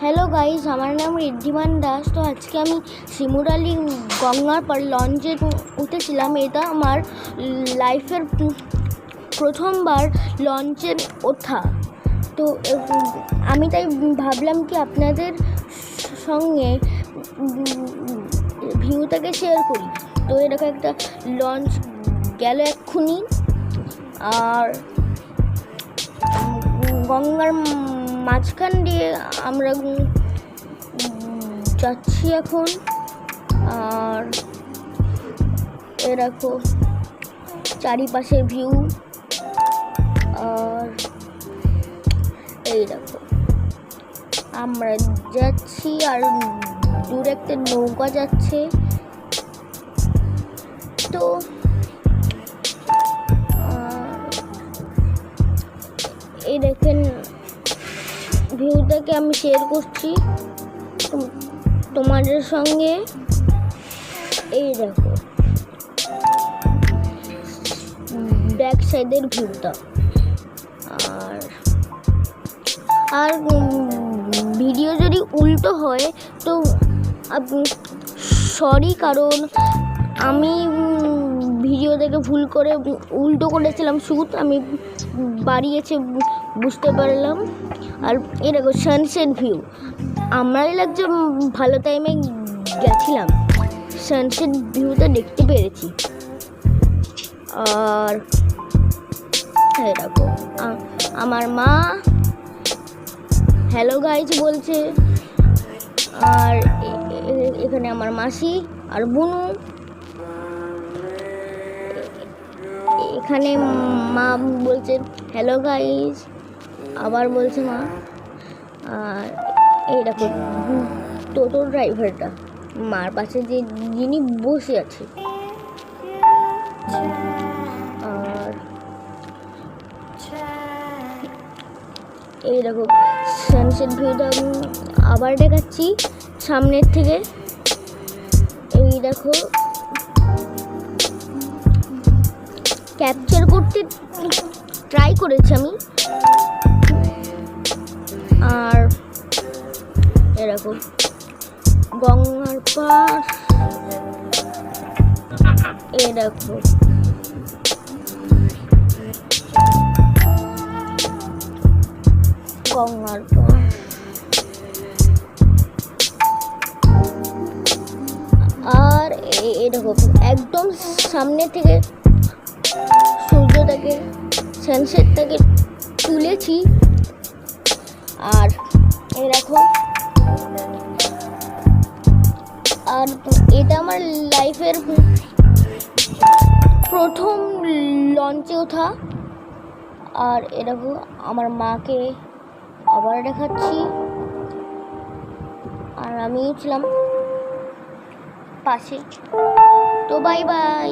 Hello guys, আমার নাম ঋদ্ধিমান দাস। তো আজকে আমি শিমুরালি গঙ্গার পর লঞ্চে উঠেছিলাম। এটা আমার লাইফের প্রথমবার লঞ্চে ওঠা। তো আমি তাই ভাবলাম কি আপনাদের সঙ্গে ভিউটাকে শেয়ার করি। তো এরকম একটা লঞ্চ গেল এক্ষুনি, আর গঙ্গার মাঝখান দিয়ে আমরা যাচ্ছি এখন। আর এরকম চারিপাশের ভিউ, আর এইরকম আমরা যাচ্ছি, আর দূরে একটা নৌকা যাচ্ছে। তো এই দেখেন ভিউটাকে আমি শেয়ার করছি তোমাদের সঙ্গে। এই দেখো ব্যাক সাইডের ভিউটা। আর ভিডিও যদি উল্টো হয় তো সরি, কারণ আমি ভিডিও দেখে ভুল করে উল্টো করেছিলাম শুট, আমি বাড়িয়েছে বুঝতে পারলাম। আর এরকম সানসেট ভিউ আমরাই লাগছে ভালো টাইমে গেছিলাম, সানসেট ভিউটা দেখতে পেরেছি। আর এরকম আমার মা হ্যালো গাইজ বলছে, আর এখানে আমার মাসি আর বুনু। এখানে মা বলছে হ্যালো গাইজ, আবার বলছে মা। আর এইরকম টোটো ড্রাইভারটা মার পাশে যে যিনি বসে আছে। আর এইরকম সানসেট ভিউটা আবার দেখাচ্ছি সামনের থেকে। এই দেখো ক্যাপচার করতে ট্রাই করেছি আমি। আর এরকম গঙ্গার পাশ, এরকম গঙ্গার পাশ। আর এরকম একদম সামনে থেকে সূর্যটাকে, সানসেটটাকে তুলেছি। আর এরকম, আর এটা আমার লাইফের প্রথম লঞ্চে ওঠা। আর এরকম আমার মাকে আবার দেখাচ্ছি, আর আমি ছিলাম পাশে। তো বাই বাই।